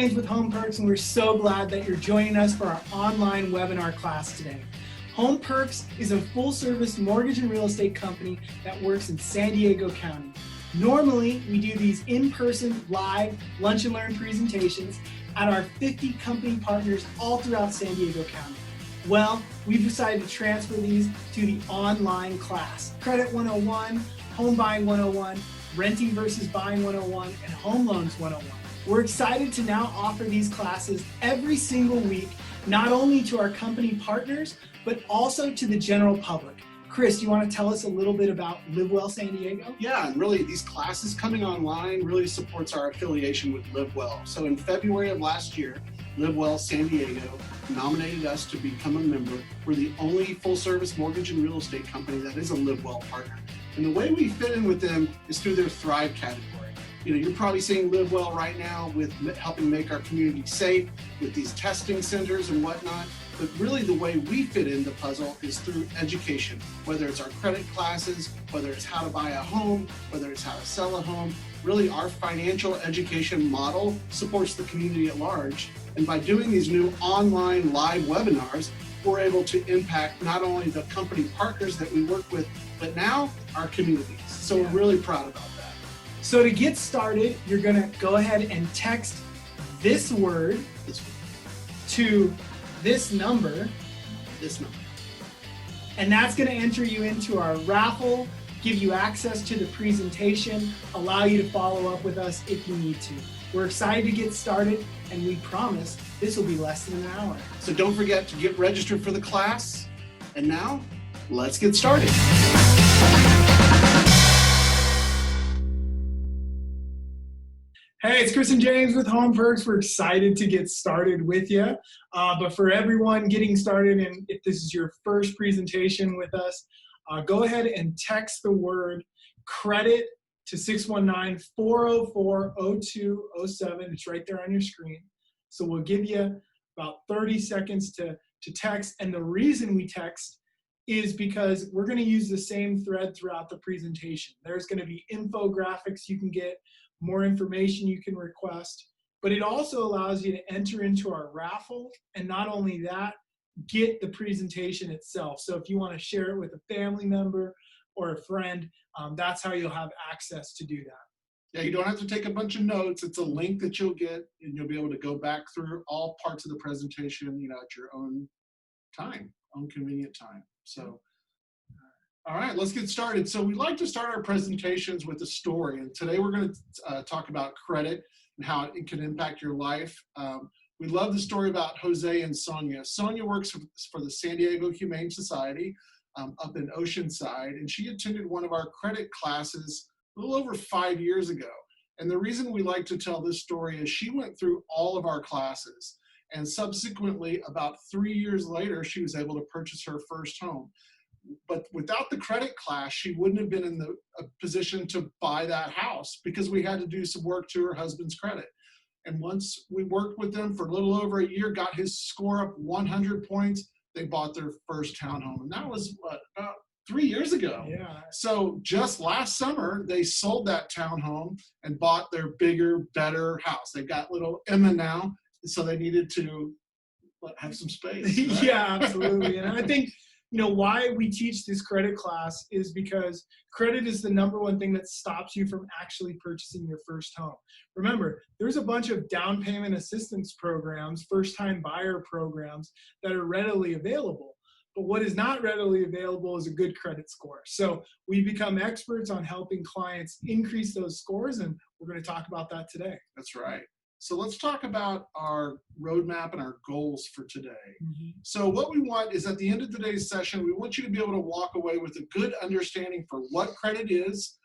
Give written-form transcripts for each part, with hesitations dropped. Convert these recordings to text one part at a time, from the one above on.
James with HomePERQs, and we're so glad that you're joining us for our online webinar class today. HomePERQs is a full-service mortgage and real estate company that works in San Diego County. Normally, we do these in-person, live, lunch and learn presentations at our 50 company partners all throughout San Diego County. Well, we've decided to transfer these to the online class. Credit 101, Home Buying 101, Renting versus Buying 101, and Home Loans 101. We're excited to now offer these classes every single week, not only to our company partners, but also to the general public. Chris, do you want to tell us a little bit about Live Well San Diego? Yeah, and really these classes coming online really supports our affiliation with Live Well. So in February of last year, Live Well San Diego nominated us to become a member. We're the only full-service mortgage and real estate company that is a Live Well partner. And the way we fit in with them is through their Thrive category. You know, you're probably seeing Live Well right now with helping make our community safe, with these testing centers and whatnot. But really the way we fit in the puzzle is through education, whether it's our credit classes, whether it's how to buy a home, whether it's how to sell a home. Really our financial education model supports the community at large. And by doing these new online live webinars, we're able to impact not only the company partners that we work with, but now our communities. So we're really proud about that. So to get started, you're going to go ahead and text this word to this number, and that's going to enter you into our raffle, give you access to the presentation, allow you to follow up with us if you need to. We're excited to get started, and we promise this will be less than an hour. So don't forget to get registered for the class. And now, let's get started. Hey, it's Chris and James with HomePERQs. We're excited to get started with you. But for everyone getting started, and if this is your first presentation with us, go ahead and text the word credit to 619-404-0207. It's right there on your screen. So we'll give you about 30 seconds to text. And the reason we text is because we're going to use the same thread throughout the presentation. There's going to be infographics you can get, more information you can request, but it also allows you to enter into our raffle, and not only that, get the presentation itself. So if you want to share it with a family member or a friend, that's how you'll have access to do that. Yeah, you don't have to take a bunch of notes. It's a link that you'll get, and you'll be able to go back through all parts of the presentation, you know, at your own time, own convenient time. So, all right, let's get started. So we like to start our presentations with a story, and today we're going to talk about credit and how it can impact your life. We love the story about Jose and Sonia. Sonia works for the San Diego Humane Society up in Oceanside, and she attended one of our credit classes a little over 5 years ago. And the reason we like to tell this story is she went through all of our classes, and subsequently, about 3 years later, she was able to purchase her first home. But without the credit class, she wouldn't have been in the position to buy that house because we had to do some work to her husband's credit. And once we worked with them for a little over a year, got his score up 100 points, they bought their first townhome. And that was about 3 years ago. Yeah. So just last summer, they sold that townhome and bought their bigger, better house. They've got little Emma now, so they needed to have some space. Right? Yeah, absolutely. And I think, you know, why we teach this credit class is because credit is the number one thing that stops you from actually purchasing your first home. Remember, there's a bunch of down payment assistance programs, first-time buyer programs that are readily available. But what is not readily available is a good credit score. So we become experts on helping clients increase those scores, and we're going to talk about that today. That's right. So let's talk about our roadmap and our goals for today. So what we want is at the end of today's session, we want you to be able to walk away with a good understanding for what credit is,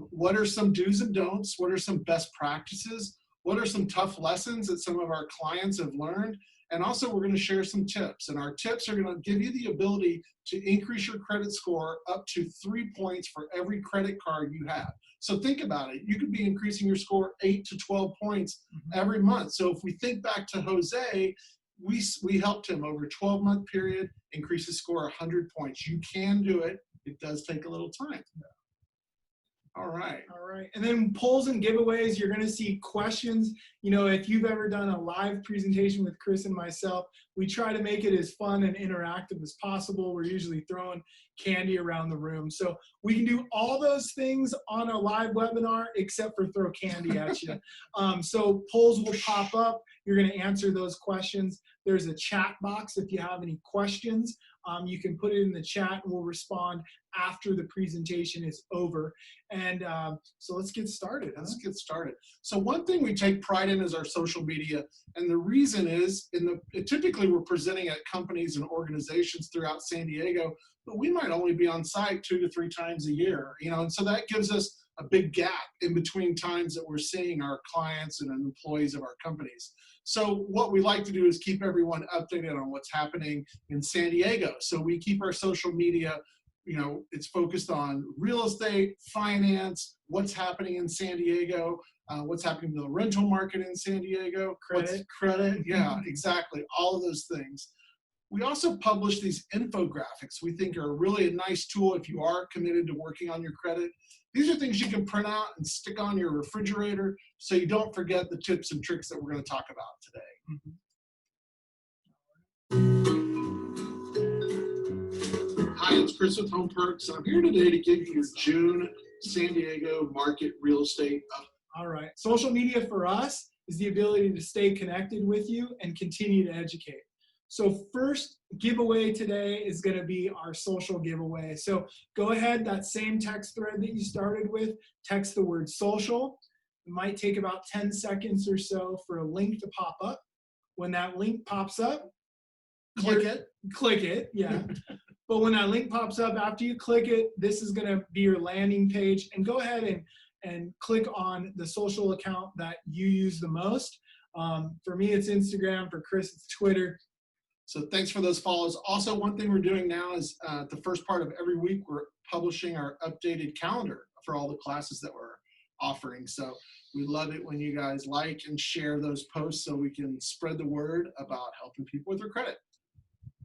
what are some do's and don'ts, what are some best practices, what are some tough lessons that some of our clients have learned, and also we're going to share some tips. And our tips are going to give you the ability to increase your credit score up to 3 points for every credit card you have. So think about it. You could be increasing your score 8 to 12 points every month. So if we think back to Jose, we helped him over a 12-month period increase his score 100 points. You can do it. It does take a little time. All right. All right. And then polls and giveaways, you're going to see questions. You know, if you've ever done a live presentation with Chris and myself, we try to make it as fun and interactive as possible. We're usually throwing candy around the room. So we can do all those things on a live webinar except for throw candy at you. So polls will pop up. You're going to answer those questions. There's a chat box if you have any questions. You can put it in the chat and we'll respond after the presentation is over. And so let's get started. Let's get started. So one thing we take pride in is our social media. And the reason is, typically we're presenting at companies and organizations throughout San Diego, but we might only be on site 2 to 3 times a year, you know, and so that gives us a big gap in between times that we're seeing our clients and employees of our companies. So what we like to do is keep everyone updated on what's happening in San Diego. So we keep our social media, you know, it's focused on real estate, finance, what's happening in San Diego, what's happening to the rental market in San Diego, credit, yeah, exactly, all of those things. We also publish these infographics we think are really a nice tool if you are committed to working on your credit. These are things you can print out and stick on your refrigerator so you don't forget the tips and tricks that we're going to talk about today. Hi, it's Chris with HomePERQs, and I'm here today to give you your June San Diego market real estate update. All right. Social media for us is the ability to stay connected with you and continue to educate. So first giveaway today is going to be our social giveaway. So go ahead, that same text thread that you started with, text the word social. It might take about 10 seconds or so for a link to pop up. When that link pops up, Click it, yeah. But when that link pops up, after you click it, this is going to be your landing page. And go ahead and click on the social account that you use the most. For me, it's Instagram. For Chris, it's Twitter. So thanks for those follows. Also, one thing we're doing now is the first part of every week, we're publishing our updated calendar for all the classes that we're offering. So we love it when you guys like and share those posts so we can spread the word about helping people with their credit.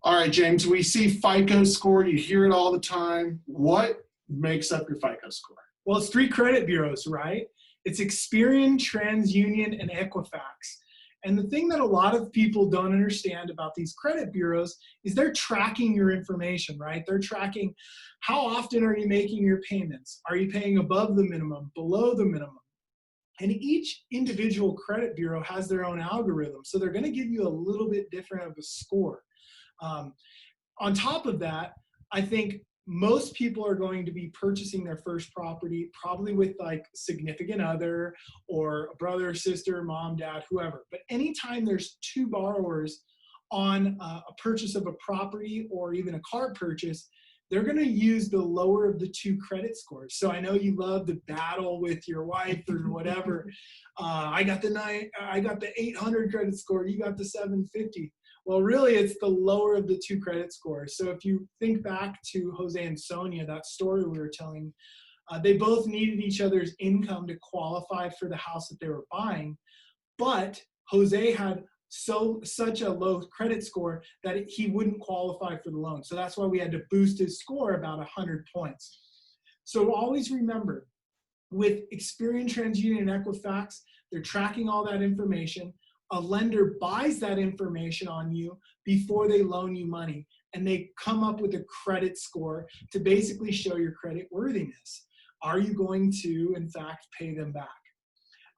All right, James, we see FICO Score. You hear it all the time. What makes up your FICO Score? Well, it's 3 credit bureaus, right? It's Experian, TransUnion, and Equifax. And the thing that a lot of people don't understand about these credit bureaus is they're tracking your information, right? They're tracking how often are you making your payments? Are you paying above the minimum, below the minimum? And each individual credit bureau has their own algorithm. So they're going to give you a little bit different of a score. On top of that, I think most people are going to be purchasing their first property probably with like significant other or a brother, sister, mom, dad, whoever. But anytime there's 2 borrowers on a purchase of a property or even a car purchase, they're going to use the lower of the 2 credit scores. So I know you love the battle with your wife or whatever. I got the 800 credit score. You got the 750. Well, really, it's the lower of the 2 credit scores. So if you think back to Jose and Sonia, that story we were telling, they both needed each other's income to qualify for the house that they were buying. But Jose had such a low credit score that he wouldn't qualify for the loan. So that's why we had to boost his score about 100 points. So always remember, with Experian, TransUnion, and Equifax, they're tracking all that information. A lender buys that information on you before they loan you money, and they come up with a credit score to basically show your credit worthiness. Are you going to, in fact, pay them back?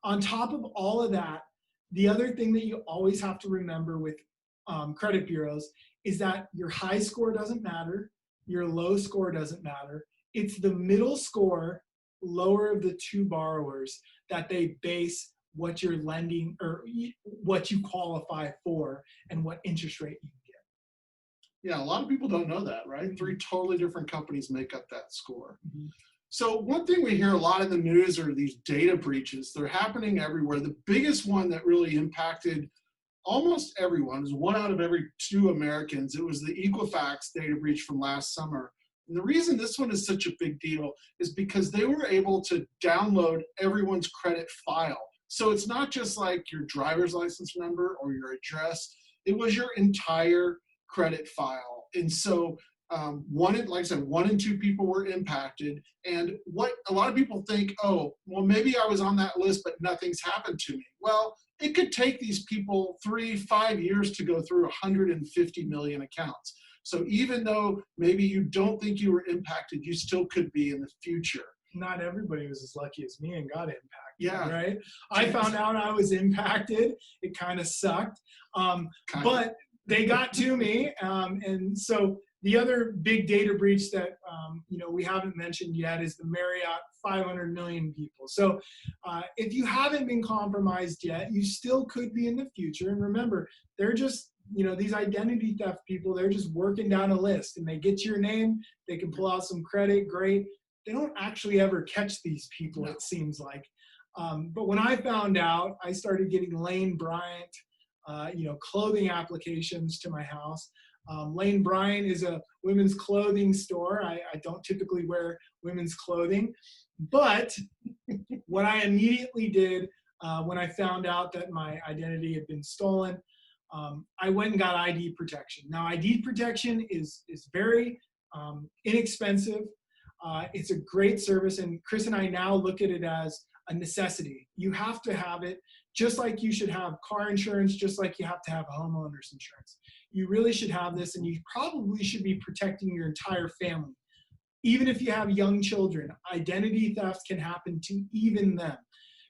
On top of all of that, the other thing that you always have to remember with credit bureaus is that your high score doesn't matter, your low score doesn't matter. It's the middle score, lower of the 2 borrowers, that they base what you're lending or what you qualify for and what interest rate you can get. Yeah, a lot of people don't know that, right? Mm-hmm. 3 totally different companies make up that score. Mm-hmm. So one thing we hear a lot in the news are these data breaches. They're happening everywhere. The biggest one that really impacted almost everyone is 1 out of every 2 Americans. It was the Equifax data breach from last summer. And the reason this one is such a big deal is because they were able to download everyone's credit file. So it's not just like your driver's license number or your address. It was your entire credit file. And so like I said, 1 in 2 people were impacted. And what a lot of people think, oh, well, maybe I was on that list, but nothing's happened to me. Well, it could take these people 3-5 years to go through 150 million accounts. So even though maybe you don't think you were impacted, you still could be in the future. Not everybody was as lucky as me and got impacted. Yeah. Right. I found out I was impacted. It kind of sucked. But they got to me. And so the other big data breach that we haven't mentioned yet is the Marriott 500 million people. So if you haven't been compromised yet, you still could be in the future. And remember, they're just, these identity theft people, they're just working down a list, and they get your name, they can pull out some credit, great. They don't actually ever catch these people, it seems like. But when I found out, I started getting Lane Bryant, clothing applications to my house. Lane Bryant is a women's clothing store. I don't typically wear women's clothing, but what I immediately did when I found out that my identity had been stolen, I went and got ID protection. Now, ID protection is very inexpensive. It's a great service, and Chris and I now look at it as a necessity. You have to have it, just like you should have car insurance, just like you have to have homeowner's insurance. You really should have this, and you probably should be protecting your entire family. Even if you have young children, identity theft can happen to even them.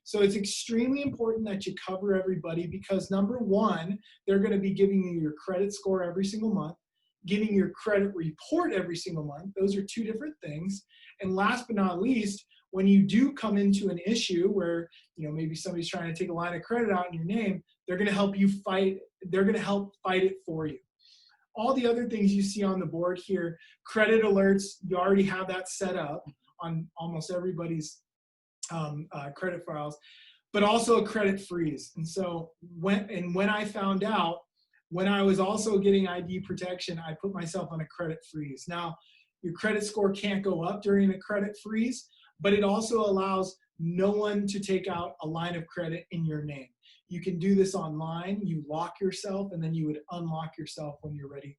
So it's extremely important that you cover everybody, because number one, they're going to be giving you your credit score every single month, getting your credit report every single month. Those are two different things. And last but not least, when you do come into an issue where maybe somebody's trying to take a line of credit out in your name, they're going to help you fight. They're going to help fight it for you. All the other things you see on the board here, credit alerts, you already have that set up on almost everybody's credit files, but also a credit freeze. And so when I found out, when I was also getting ID protection, I put myself on a credit freeze. Now, your credit score can't go up during a credit freeze, but it also allows no one to take out a line of credit in your name. You can do this online. You lock yourself, and then you would unlock yourself when you're ready.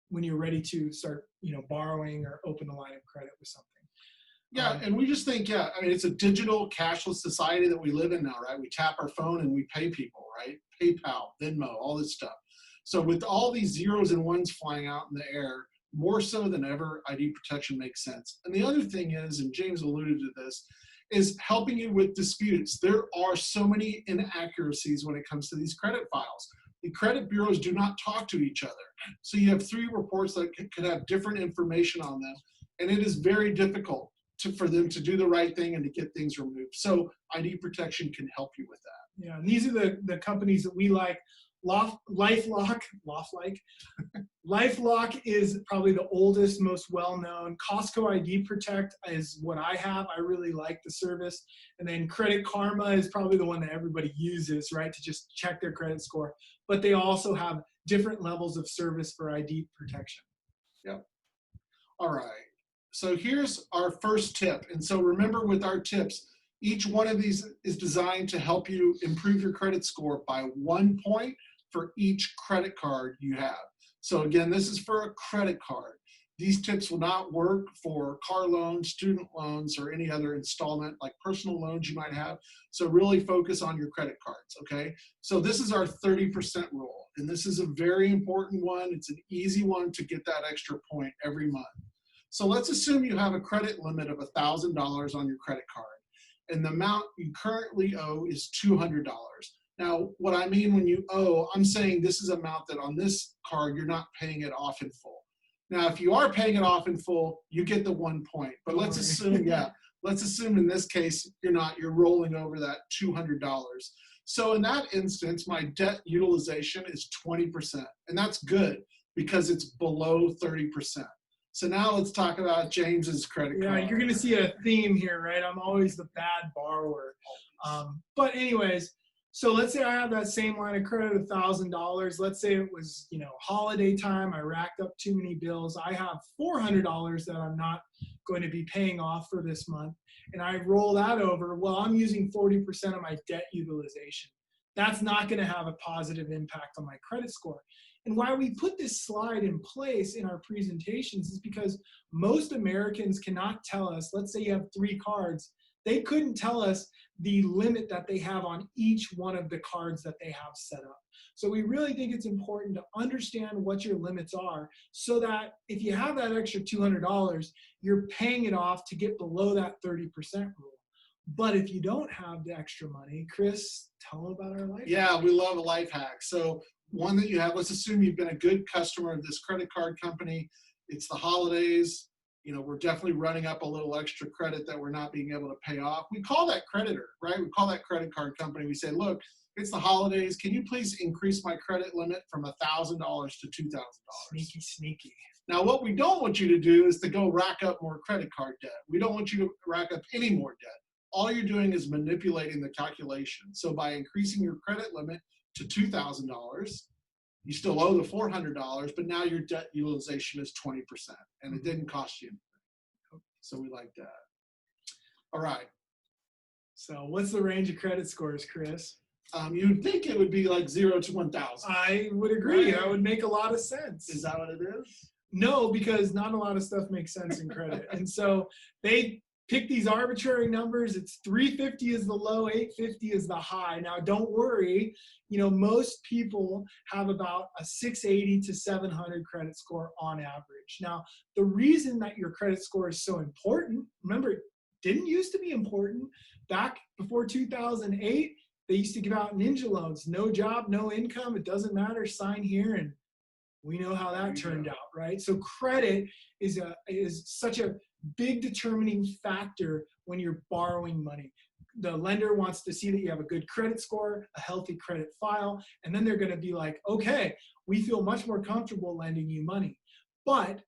When you're ready to start, borrowing or open a line of credit with something. Yeah, and we just think, it's a digital cashless society that we live in now, right? We tap our phone and we pay people, right? PayPal, Venmo, all this stuff. So with all these zeros and ones flying out in the air, more so than ever, ID protection makes sense. And the other thing is, and James alluded to this, is helping you with disputes. There are so many inaccuracies when it comes to these credit files. The credit bureaus do not talk to each other. So you have 3 reports that could have different information on them, and it is very difficult for them to do the right thing and to get things removed. So ID protection can help you with that. Yeah, and these are the companies that we like. LifeLock is probably the oldest, most well-known. Costco ID Protect is what I have. I really like the service. And then Credit Karma is probably the one that everybody uses, right, to just check their credit score. But they also have different levels of service for ID protection. Yep. All right. So here's our first tip. And so remember, with our tips, each one of these is designed to help you improve your credit score by 1 point for each credit card you have. So again, this is for a credit card. These tips will not work for car loans, student loans, or any other installment like personal loans you might have. So really focus on your credit cards, okay? So this is our 30% rule, and this is a very important one. It's an easy one to get that extra point every month. So let's assume you have a credit limit of $1,000 on your credit card, and the amount you currently owe is $200. Now, what I mean when you owe, I'm saying this is an amount that on this card, you're not paying it off in full. Now, if you are paying it off in full, you get the 1 point. But let's assume, let's assume in this case, you're not, you're rolling over that $200. So in that instance, my debt utilization is 20%. And that's good because it's below 30%. So now let's talk about James's credit card. Yeah, you're going to see a theme here, right? I'm always the bad borrower. But anyways, so let's say I have that same line of credit, $1,000. Let's say it was, holiday time. I racked up too many bills. I have $400 that I'm not going to be paying off for this month. And I roll that over. Well, I'm using 40% of my debt utilization. that's not going to have a positive impact on my credit score. And why we put this slide in place in our presentations is because most Americans cannot tell us, let's say you have 3 cards, they couldn't tell us the limit that they have on each one of the cards that they have set up. So we really think it's important to understand what your limits are so that if you have that extra $200, you're paying it off to get below that 30% rule. But if you don't have the extra money, Chris, tell them about our life hack. We love a life hack. So one that you have, let's assume you've been a good customer of this credit card company. It's the holidays. We're definitely running up a little extra credit that we're not being able to pay off. We call that creditor, right? We call that credit card company. We say, look, it's the holidays. Can you please increase my credit limit from $1,000 to $2,000? Sneaky, sneaky. Now, what we don't want you to do is to go rack up more credit card debt. We don't want you to rack up any more debt. All you're doing is manipulating the calculation. So by increasing your credit limit to $2,000, you still owe the $400, but now your debt utilization is 20%, and it didn't cost you anything. So we like that. All right. So what's the range of credit scores, Chris? You'd think it would be like 0 to 1,000. I would agree. Right? That would make a lot of sense. Is that what it is? No, because not a lot of stuff makes sense in credit. And so they pick these arbitrary numbers. It's 350 is the low, 850 is the high. Now, don't worry. Most people have about a 680 to 700 credit score on average. Now, the reason that your credit score is so important, remember, it didn't used to be important. Back before 2008, they used to give out ninja loans. No job, no income. It doesn't matter. Sign here, and we know how that turned out, right? So credit is such a big determining factor when you're borrowing money. The lender wants to see that you have a good credit score, a healthy credit file, and then they're going to be like, okay, we feel much more comfortable lending you money. But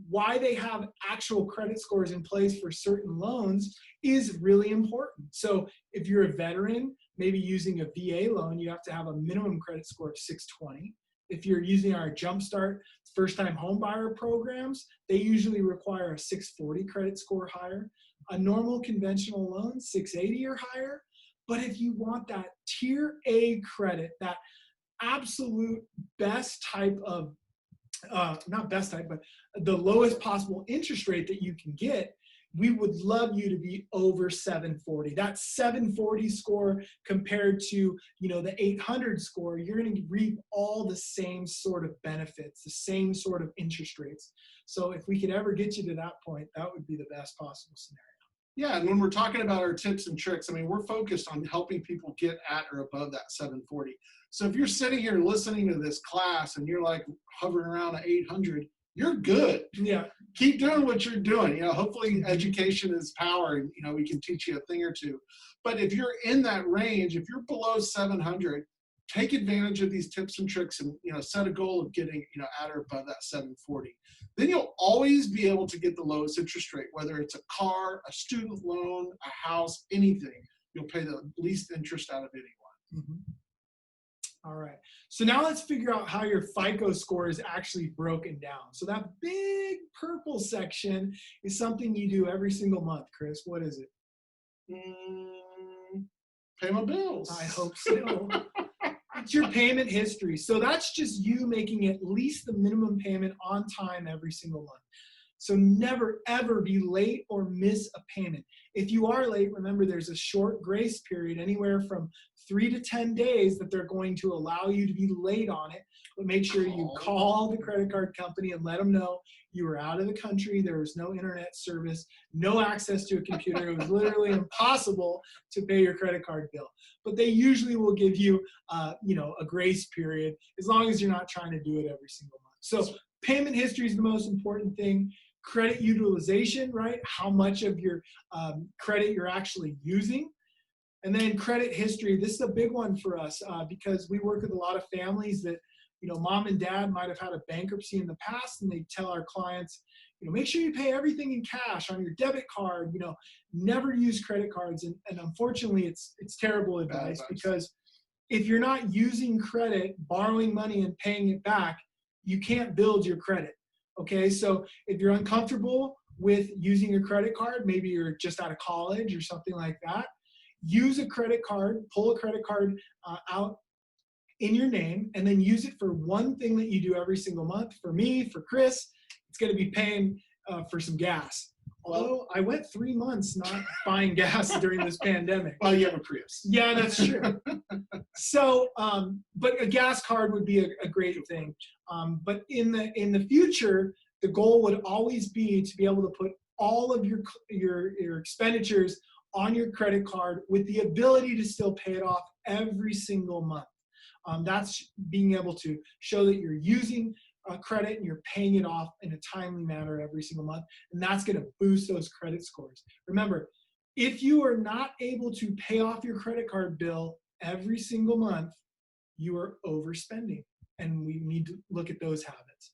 why they have actual credit scores in place for certain loans is really important. So if you're a veteran, maybe using a VA loan, you have to have a minimum credit score of 620. If you're using our Jumpstart first-time home buyer programs, they usually require a 640 credit score higher. A normal conventional loan, 680 or higher. But if you want that tier A credit, that absolute best type of, not best type, but the lowest possible interest rate that you can get, we would love you to be over 740. That 740 score compared to, the 800 score, you're going to reap all the same sort of benefits, the same sort of interest rates. So if we could ever get you to that point, that would be the best possible scenario. Yeah, and when we're talking about our tips and tricks, we're focused on helping people get at or above that 740. So if you're sitting here listening to this class and you're like hovering around at 800, you're good. Yeah. Keep doing what you're doing. Hopefully education is power and, we can teach you a thing or two. But if you're in that range, if you're below 700, take advantage of these tips and tricks and, set a goal of getting, at or above that 740. Then you'll always be able to get the lowest interest rate, whether it's a car, a student loan, a house, anything. You'll pay the least interest out of anyone. Mm-hmm. All right. So now let's figure out how your FICO score is actually broken down. So that big purple section is something you do every single month. Chris, what is it? Pay my bills. I hope so. It's your payment history. So that's just you making at least the minimum payment on time every single month. So never, ever be late or miss a payment. If you are late, remember there's a short grace period, anywhere from 3 to 10 days that they're going to allow you to be late on it. But make sure you call the credit card company and let them know you were out of the country, there was no internet service, no access to a computer. It was literally impossible to pay your credit card bill. But they usually will give you, a grace period as long as you're not trying to do it every single month. So payment history is the most important thing. Credit utilization, right? How much of your credit you're actually using. And then credit history. This is a big one for us because we work with a lot of families that, mom and dad might have had a bankruptcy in the past, and they tell our clients, make sure you pay everything in cash on your debit card, never use credit cards. And unfortunately, it's terrible advice because if you're not using credit, borrowing money and paying it back, you can't build your credit. Okay, so if you're uncomfortable with using a credit card, maybe you're just out of college or something like that, use a credit card, pull a credit card out in your name, and then use it for one thing that you do every single month. For me, for Chris, it's going to be paying for some gas. Although I went 3 months not buying gas during this pandemic. Well, you have a Prius. Yeah, that's true. So, but a gas card would be a great thing. But in the future, the goal would always be to be able to put all of your expenditures on your credit card with the ability to still pay it off every single month. That's being able to show that you're using credit and you're paying it off in a timely manner every single month, and that's going to boost those credit scores. Remember, if you are not able to pay off your credit card bill every single month, you are overspending, and we need to look at those habits.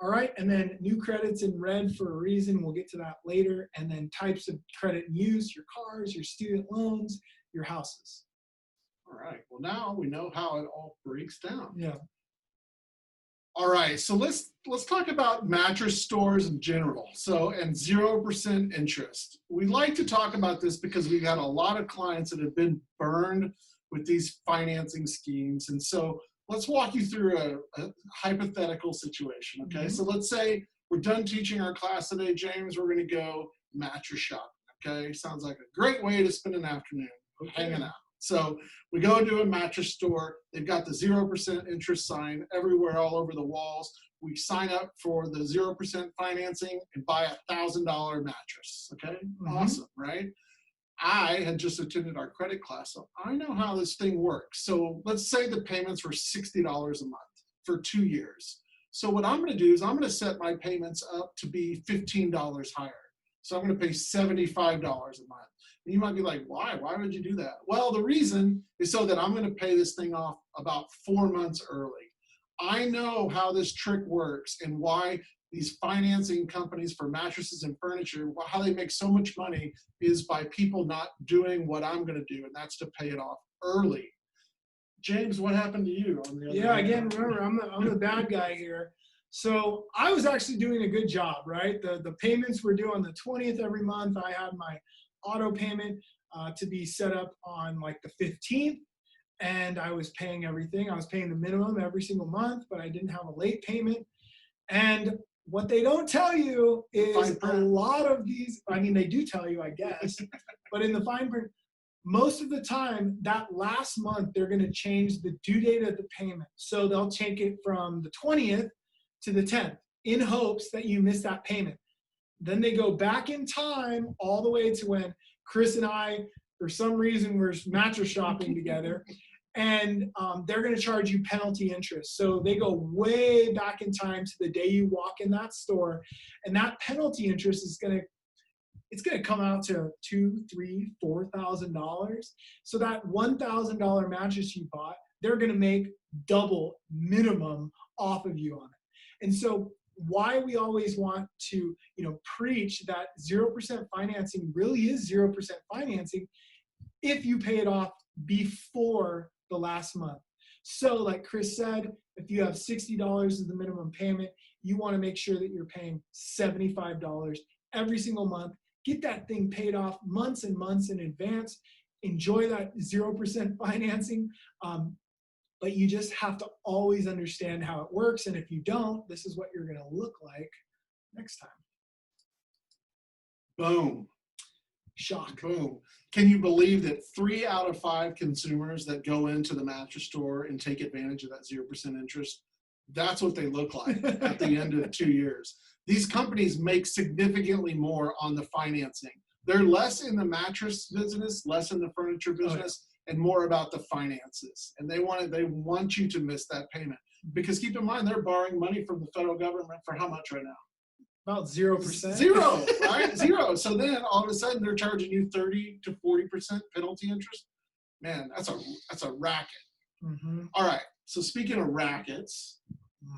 All right, and then new credits in red for a reason. We'll get to that later. And then types of credit and use: your cars, your student loans, your houses. All right, well, now we know how it all breaks down. Yeah. All right, so let's talk about mattress stores in general. So, and 0% interest. We like to talk about this because we've had a lot of clients that have been burned with these financing schemes. And so let's walk you through a hypothetical situation, okay? So let's say we're done teaching our class today, James, we're gonna go mattress shopping, okay? Sounds like a great way to spend an afternoon, hanging out. So we go to a mattress store, they've got the 0% interest sign everywhere, all over the walls. We sign up for the 0% financing and buy $1,000 mattress, okay? Awesome, right? I had just attended our credit class, so I know how this thing works. So let's say the payments were $60 a month for 2 years. So what I'm gonna do is I'm gonna set my payments up to be $15 higher. So I'm gonna pay $75 a month. And you might be like, why? Why would you do that? Well, the reason is so that I'm gonna pay this thing off about 4 months early. I know how this trick works and why these financing companies for mattresses and furniture, how they make so much money is by people not doing what I'm gonna do, and that's to pay it off early. James, what happened to you? On the other hand? Again, remember, I'm the bad guy here. So I was actually doing a good job, right? The payments were due on the 20th every month. I had my auto payment to be set up on like the 15th, and I was paying everything. I was paying the minimum every single month, but I didn't have a late payment. And what they don't tell you is a lot of these, I mean, they do tell you, I guess, but in the fine print, most of the time, that last month, they're gonna change the due date of the payment. So they'll take it from the 20th to the 10th in hopes that you miss that payment. Then they go back in time all the way to when Chris and I, for some reason, were mattress shopping together, and they're going to charge you penalty interest. So they go way back in time to the day you walk in that store, and that penalty interest is going to come out to $2,000, $3,000, $4,000. So that $1,000 mattress you bought, they're going to make double minimum off of you on it. And so why we always want to, preach that 0% financing really is 0% financing if you pay it off before the last month. So like Chris said, if you have $60 as the minimum payment, you want to make sure that you're paying $75 every single month. Get that thing paid off months and months in advance. Enjoy that 0% financing. But you just have to always understand how it works. And if you don't, this is what you're going to look like next time. Boom. Shock. Boom. Can you believe that 3 out of 5 consumers that go into the mattress store and take advantage of that 0% interest, that's what they look like at the end of 2 years. These companies make significantly more on the financing. They're less in the mattress business, less in the furniture business, and more about the finances. And they want you to miss that payment. Because keep in mind, they're borrowing money from the federal government for how much right now? About 0%. Zero, right? Zero. So then all of a sudden they're charging you 30 to 40% penalty interest. Man, that's a racket. Mm-hmm. All right. So speaking of rackets,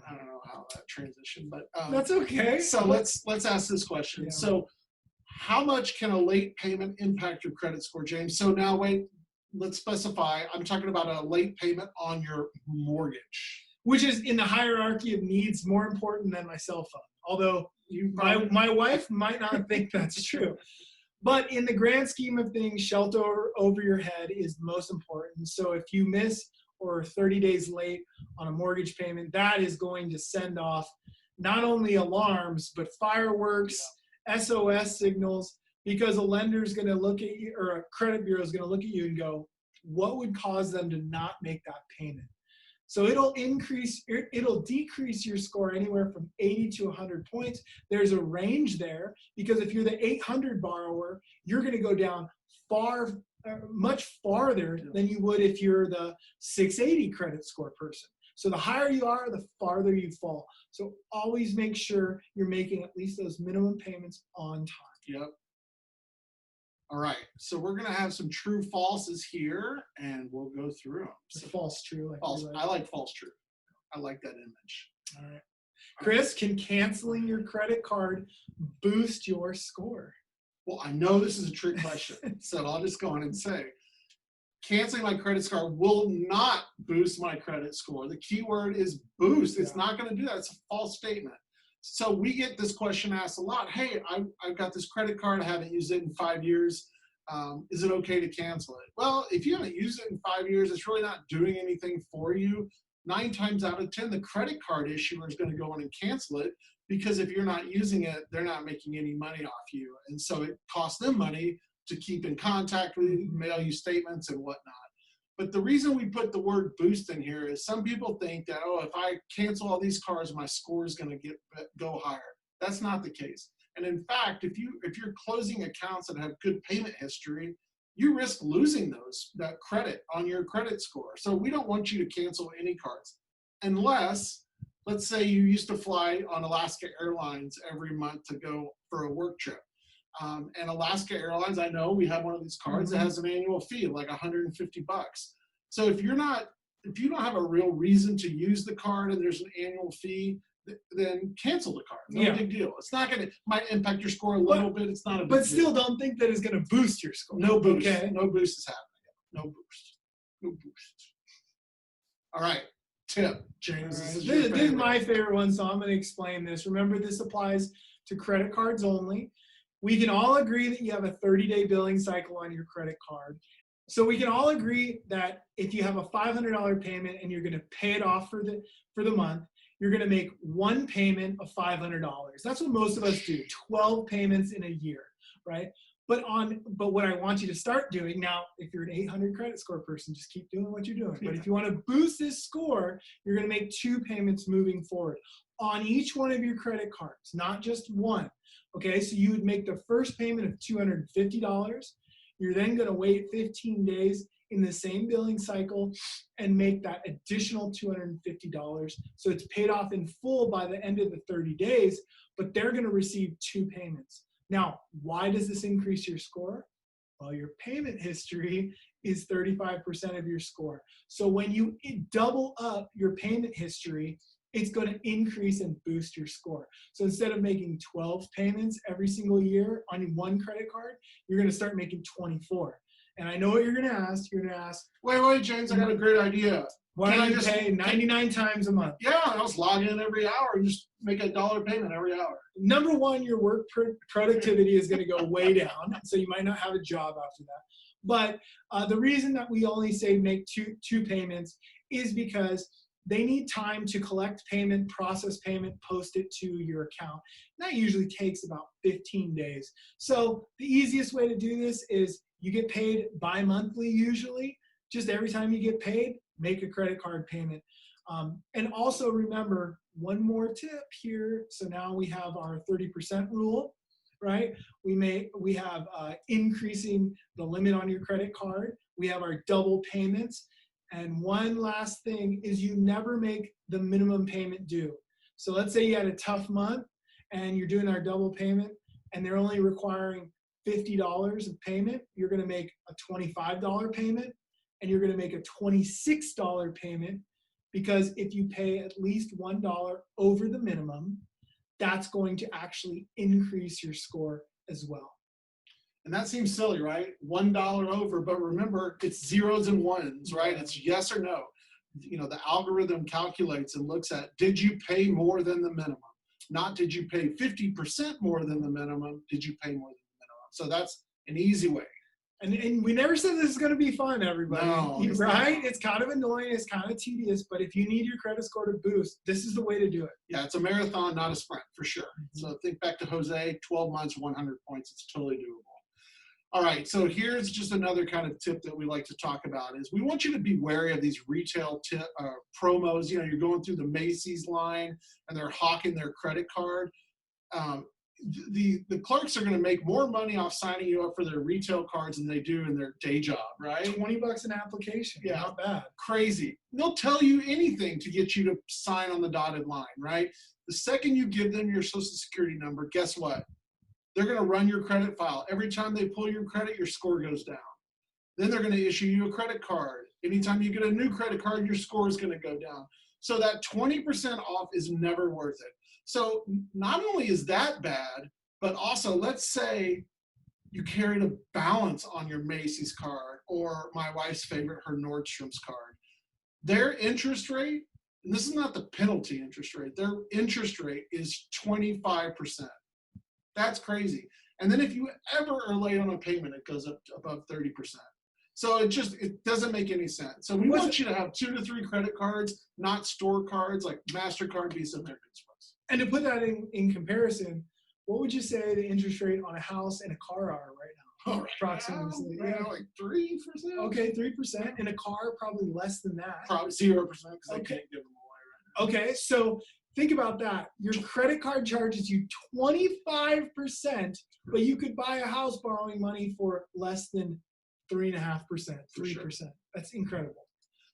I don't know how that transitioned, but that's okay. So let's ask this question. Yeah. So how much can a late payment impact your credit score, James? So now wait, let's specify. I'm talking about a late payment on your mortgage, which is in the hierarchy of needs more important than my cell phone. Although my wife might not think that's true. But in the grand scheme of things, shelter over your head is the most important. So if you miss or 30 days late on a mortgage payment, that is going to send off not only alarms, but fireworks, SOS signals, because a lender is going to look at you, or a credit bureau is going to look at you and go, what would cause them to not make that payment? So it'll decrease your score anywhere from 80 to 100 points. There's a range there, because if you're the 800 borrower, you're going to go down much farther than you would if you're the 680 credit score person. So the higher you are, the farther you fall. So always make sure you're making at least those minimum payments on time. Yep. All right, so we're gonna have some true falses here, and we'll go through them. So false true. False. I like false true. I like that image. All right. Chris, can canceling your credit card boost your score? Well, I know this is a trick question, so I'll just go on and say, canceling my credit score will not boost my credit score. The key word is boost. It's not going to do that. It's a false statement. So we get this question asked a lot. Hey, I've got this credit card. I haven't used it in 5 years. Is it okay to cancel it? Well, if you haven't used it in 5 years, it's really not doing anything for you. 9 times out of 10, the credit card issuer is going to go in and cancel it, because if you're not using it, they're not making any money off you. And so it costs them money to keep in contact with you, mail you statements and whatnot. But the reason we put the word boost in here is some people think that, oh, if I cancel all these cards, my score is going to go higher. That's not the case. And in fact, if you're closing accounts that have good payment history, you risk losing that credit on your credit score. So we don't want you to cancel any cards, unless, let's say you used to fly on Alaska Airlines every month to go for a work trip. And Alaska Airlines, I know we have one of these cards that has an annual fee of like $150. So if you don't have a real reason to use the card and there's an annual fee, then cancel the card. No big deal. It's not going to, might impact your score a little bit. It's not a big deal. But still don't think that it's going to boost your score. No boost. Okay? No boost is happening. No boost. No boost. All right. Tip, James. Right. This is my favorite one, so I'm going to explain this. Remember, this applies to credit cards only. We can all agree that you have a 30-day billing cycle on your credit card. So we can all agree that if you have a $500 payment and you're going to pay it off for the month, you're going to make one payment of $500. That's what most of us do, 12 payments in a year, right? But what I want you to start doing now, if you're an 800 credit score person, just keep doing what you're doing. But if you want to boost this score, you're going to make 2 payments moving forward on each one of your credit cards, not just one. Okay, so you would make the first payment of $250. You're then going to wait 15 days in the same billing cycle and make that additional $250. So it's paid off in full by the end of the 30 days, but they're going to receive 2 payments. Now, why does this increase your score? Well, your payment history is 35% of your score. So when you double up your payment history, it's going to increase and boost your score. So instead of making 12 payments every single year on one credit card, you're going to start making 24. And I know what you're going to ask. You're going to ask, wait, James, I got a great idea. Why don't you pay 99 times a month? Yeah, I'll just log in every hour and just make a $1 payment every hour. Number one, your work productivity is going to go way down, so you might not have a job after that. But the reason that we only say make two payments is because they need time to collect payment, process payment, post it to your account. And that usually takes about 15 days. So the easiest way to do this is you get paid bi-monthly usually. Just every time you get paid, make a credit card payment. And also remember, one more tip here. So now we have our 30% rule, right? We have increasing the limit on your credit card. We have our double payments. And one last thing is you never make the minimum payment due. So let's say you had a tough month and you're doing our double payment and they're only requiring $50 of payment. You're going to make a $25 payment and you're going to make a $26 payment, because if you pay at least $1 over the minimum, that's going to actually increase your score as well. And that seems silly, right? $1 over, but remember, it's zeros and ones, right? It's yes or no. You know, the algorithm calculates and looks at, did you pay more than the minimum? Not did you pay 50% more than the minimum, did you pay more than the minimum? So an easy way. And we never said this is going to be fun, everybody. No, right? It's kind of annoying. It's kind of tedious. But if you need your credit score to boost, this is the way to do it. Yeah, it's a marathon, not a sprint, for sure. So think back to Jose, 12 months, 100 points. It's totally doable. All right, so here's just another kind of tip that we like to talk about is we want you to be wary of these retail promos. You know, you're going through the Macy's line and they're hawking their credit card. The clerks are going to make more money off signing you up for their retail cards than they do in their day job, right? $20 an application. Yeah, not bad. Crazy. They'll tell you anything to get you to sign on the dotted line, right? The second you give them your social security number, guess what? They're going to run your credit file. Every time they pull your credit, your score goes down. Then they're going to issue you a credit card. Anytime you get a new credit card, your score is going to go down. So that 20% off is never worth it. So not only is that bad, but also let's say you carried a balance on your Macy's card or my wife's favorite, her Nordstrom's card. Their interest rate, and this is not the penalty interest rate, their interest rate is 25%. That's crazy. And then if you ever are late on a payment, it goes up to above 30%. So it doesn't make any sense. So we want you to have 2 to 3 credit cards, not store cards like MasterCard, Visa, American Express. And to put that in comparison, what would you say the interest rate on a house and a car are right now? Oh, approximately. Right now, like 3%. Okay, 3%. In a car, probably less than that. Probably 0% because I can't give them away right now. Okay, so think about that. Your credit card charges you 25%, but you could buy a house borrowing money for less than 3.5%, 3%. Sure. That's incredible.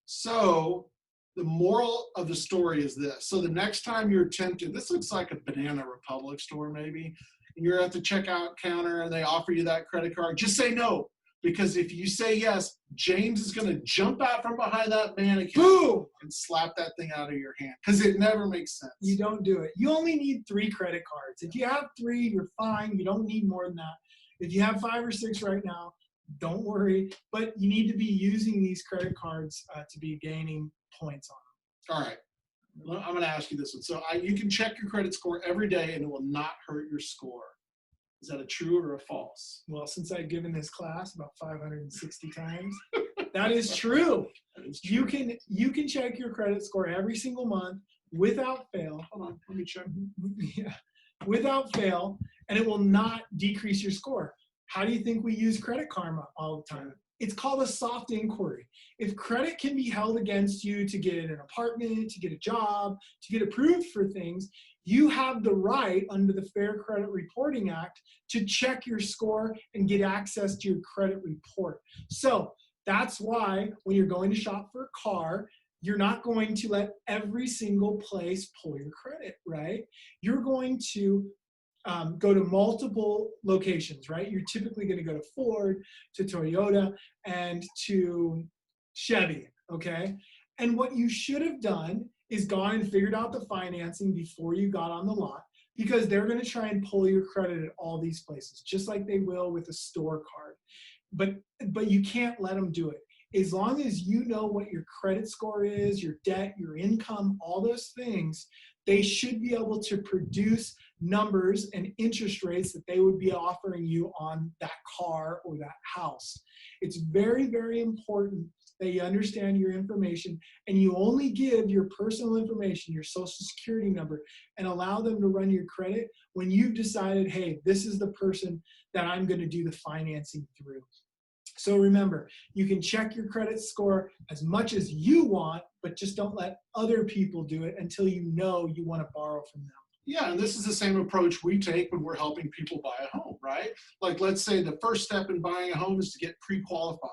So the moral of the story is this. So the next time you're tempted, this looks like a Banana Republic store maybe, and you're at the checkout counter and they offer you that credit card, just say no. Because if you say yes, James is going to jump out from behind that mannequin Boom! and slap that thing out of your hand because it never makes sense. You don't do it. You only need 3 credit cards. If you have 3, you're fine. You don't need more than that. If you have 5 or 6 right now, don't worry. But you need to be using these credit cards to be gaining points on them. All right. I'm going to ask you this one. So you can check your credit score every day and it will not hurt your score. Is that a true or a false? Well, since I've given this class about 560 times, that is true. That is true. You can check your credit score every single month without fail. Hold on, let me check. Yeah, without fail, and it will not decrease your score. How do you think we use Credit Karma all the time? It's called a soft inquiry. If credit can be held against you to get an apartment, to get a job, to get approved for things, you have the right under the Fair Credit Reporting Act to check your score and get access to your credit report. So that's why when you're going to shop for a car, you're not going to let every single place pull your credit, right? You're going to go to multiple locations, right? You're typically going to go to Ford, to Toyota, and to Chevy, okay? And what you should have done is gone and figured out the financing before you got on the lot, because they're going to try and pull your credit at all these places, just like they will with a store card. But you can't let them do it. As long as you know what your credit score is, your debt, your income, all those things, they should be able to produce numbers and interest rates that they would be offering you on that car or that house. It's very, very important that you understand your information and you only give your personal information, your social security number, and allow them to run your credit when you've decided, hey, this is the person that I'm going to do the financing through. So remember, you can check your credit score as much as you want, but just don't let other people do it until you know you want to borrow from them. Yeah, and this is the same approach we take when we're helping people buy a home, right? Like, let's say the first step in buying a home is to get pre-qualified.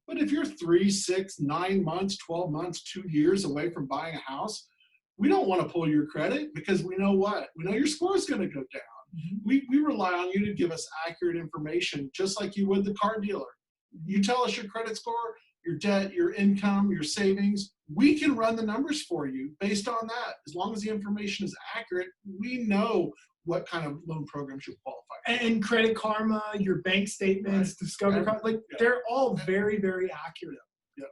But if you're 3, 6, 9 months, 12 months, 2 years away from buying a house, we don't want to pull your credit because we know what? We know your score is going to go down. Mm-hmm. We rely on you to give us accurate information, just like you would the car dealer. You tell us your credit score, your debt, your income, your savings. We can run the numbers for you based on that. As long as the information is accurate, we know what kind of loan programs you qualify for. And Credit Karma, your bank statements, right. Discover, they're all very, very accurate. Yeah.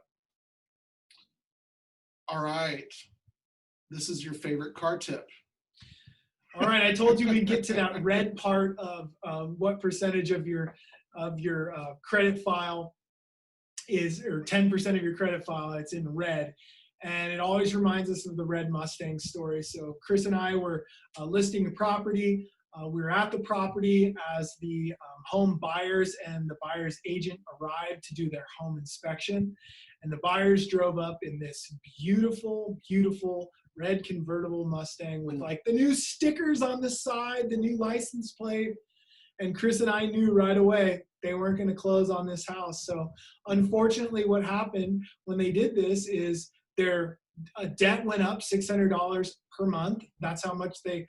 All right. This is your favorite car tip. All right. I told you we'd get to that red part of what percentage of your of your credit file is, or 10% of your credit file, it's in red. And it always reminds us of the red Mustang story. So Chris and I were listing a property. We were at the property as the home buyers and the buyer's agent arrived to do their home inspection. And the buyers drove up in this beautiful, beautiful red convertible Mustang with like the new stickers on the side, the new license plate. And Chris and I knew right away they weren't going to close on this house. So unfortunately, what happened when they did this is their debt went up $600 per month. That's how much they,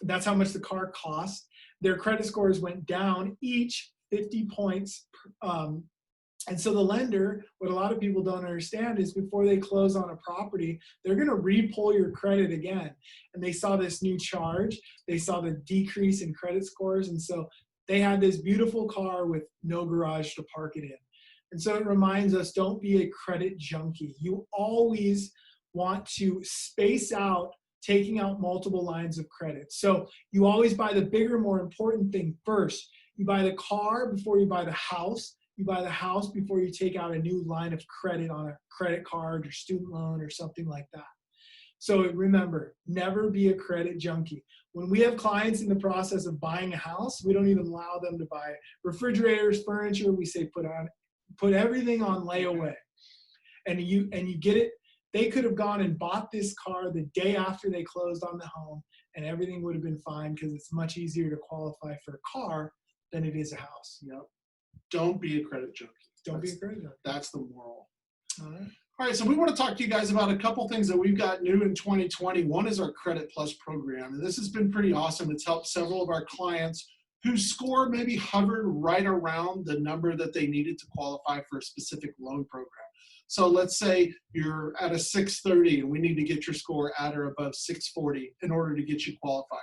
that's how much the car cost. Their credit scores went down each 50 points. And so the lender, what a lot of people don't understand is before they close on a property, they're going to re-pull your credit again. And they saw this new charge. They saw the decrease in credit scores. And so they had this beautiful car with no garage to park it in. And so it reminds us, don't be a credit junkie. You always want to space out taking out multiple lines of credit. So you always buy the bigger, more important thing first. You buy the car before you buy the house. You buy the house before you take out a new line of credit on a credit card or student loan or something like that. So remember, never be a credit junkie. When we have clients in the process of buying a house, we don't even allow them to buy refrigerators, furniture. We say put everything on layaway. And you get it. They could have gone and bought this car the day after they closed on the home, and everything would have been fine because it's much easier to qualify for a car than it is a house. Yep. Don't be a credit junkie. Don't be a credit junkie. That's the moral. All right. All right, so we want to talk to you guys about a couple things that we've got new in 2020. One is our Credit Plus program, and this has been pretty awesome. It's helped several of our clients whose score maybe hovered right around the number that they needed to qualify for a specific loan program. So let's say you're at a 630 and we need to get your score at or above 640 in order to get you qualified.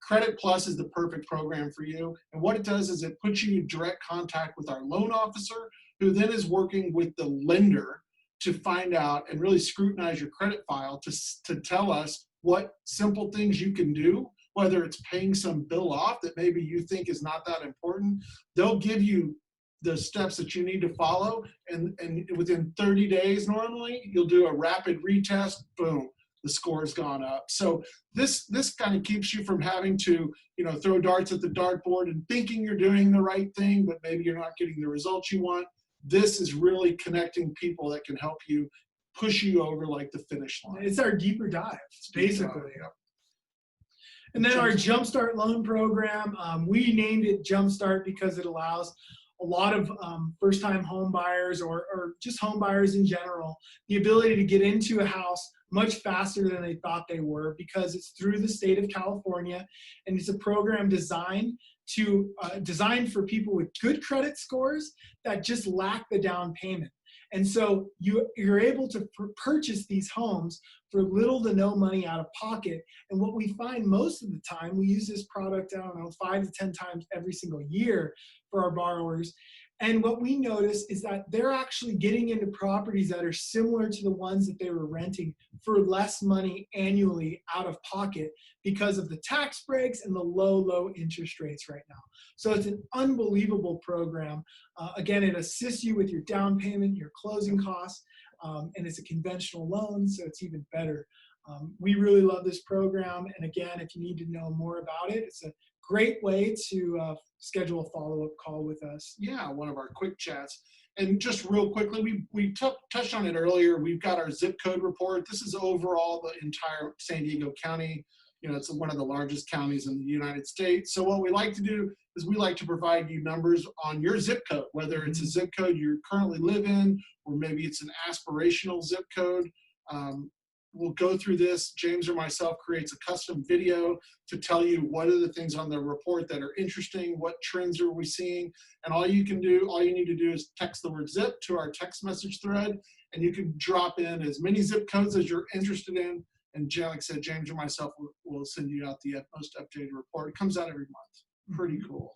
Credit Plus is the perfect program for you. And what it does is it puts you in direct contact with our loan officer, who then is working with the lender to find out and really scrutinize your credit file to tell us what simple things you can do, whether it's paying some bill off that maybe you think is not that important. They'll give you the steps that you need to follow, and within 30 days normally, you'll do a rapid retest, boom, the score's gone up. So this kind of keeps you from having to, throw darts at the dartboard and thinking you're doing the right thing, but maybe you're not getting the results you want. This is really connecting people that can help you push you over like the finish line. It's our deeper dive, basically. Yep. And then our Jumpstart loan program, we named it Jumpstart because it allows a lot of first-time home buyers or just home buyers in general the ability to get into a house much faster than they thought they were, because it's through the state of California, and it's a program designed for people with good credit scores that just lack the down payment. And so you're able to purchase these homes for little to no money out of pocket. And what we find most of the time, we use this product, 5 to 10 times every single year for our borrowers. And what we notice is that they're actually getting into properties that are similar to the ones that they were renting for less money annually out of pocket because of the tax breaks and the low interest rates right now. So it's an unbelievable program. Again, it assists you with your down payment, your closing costs, and it's a conventional loan, so it's even better. We really love this program. And again, if you need to know more about it, it's a great way to schedule a follow-up call with us. Yeah, one of our quick chats. And just real quickly, we touched on it earlier. We've got our zip code report. This is overall the entire San Diego County. It's one of the largest counties in the United States. So what we like to do is we like to provide you numbers on your zip code, whether it's a zip code you currently live in, or maybe it's an aspirational zip code. We'll go through this. James or myself creates a custom video to tell you what are the things on the report that are interesting, what trends are we seeing, and all you need to do is text the word zip to our text message thread, and you can drop in as many zip codes as you're interested in. And like I said, James or myself will send you out the most updated report. It comes out every month. Pretty cool.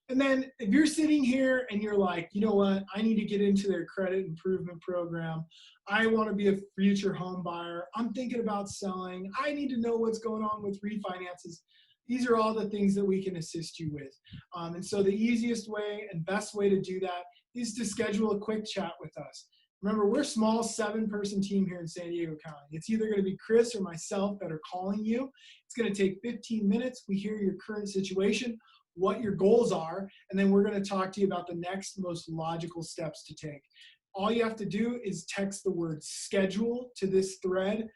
And then if you're sitting here and you're like, you know what, I need to get into their credit improvement program. I want to be a future home buyer. I'm thinking about selling. I need to know what's going on with refinances. These are all the things that we can assist you with. And so the easiest way and best way to do that is to schedule a quick chat with us. Remember, we're a small 7-person team here in San Diego County. It's either going to be Chris or myself that are calling you. It's going to take 15 minutes. We hear your current situation, what your goals are, and then we're going to talk to you about the next most logical steps to take. All you have to do is text the word schedule to this thread,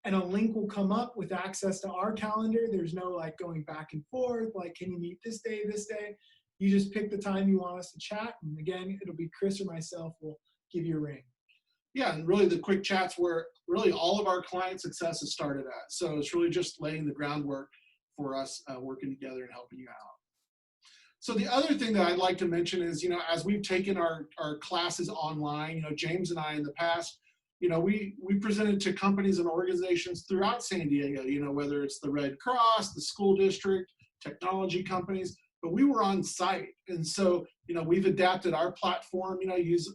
and a link will come up with access to our calendar. There's no like going back and forth, like, can you meet this day, this day? You just pick the time you want us to chat. And again, it'll be Chris or myself will give you a ring. Yeah, and really the quick chats where really all of our client success has started at. So it's really just laying the groundwork for us working together and helping you out. So the other thing that I'd like to mention is, as we've taken our classes online, James and I in the past, we presented to companies and organizations throughout San Diego, whether it's the Red Cross, the school district, technology companies, but we were on site. And so, we've adapted our platform,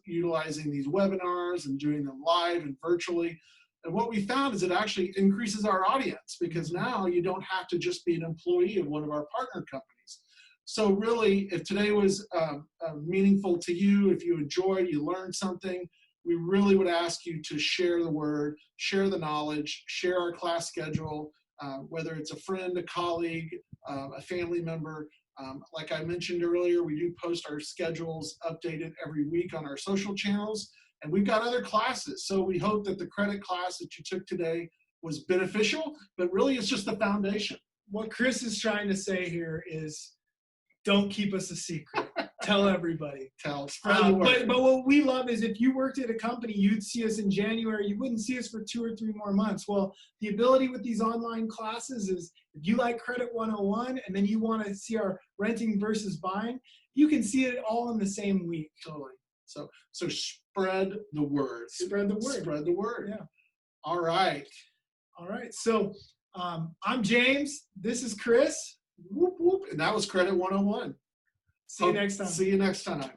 utilizing these webinars and doing them live and virtually. And what we found is it actually increases our audience because now you don't have to just be an employee of one of our partner companies. So really, if today was meaningful to you, if you enjoyed, you learned something, we really would ask you to share the word, share the knowledge, share our class schedule, whether it's a friend, a colleague, a family member. Like I mentioned earlier, we do post our schedules updated every week on our social channels, and we've got other classes. So we hope that the credit class that you took today was beneficial, but really it's just the foundation. What Chris is trying to say here is, don't keep us a secret. Tell everybody. Spread the word. But what we love is if you worked at a company, you'd see us in January, you wouldn't see us for 2 or 3 more months. Well, the ability with these online classes is if you like Credit 101 and then you want to see our renting versus buying, you can see it all in the same week. Totally. So spread the word. Spread the word. Spread the word. Yeah. All right. So I'm James. This is Chris. Whoop, whoop. And that was Credit 101. See you next time. See you next time.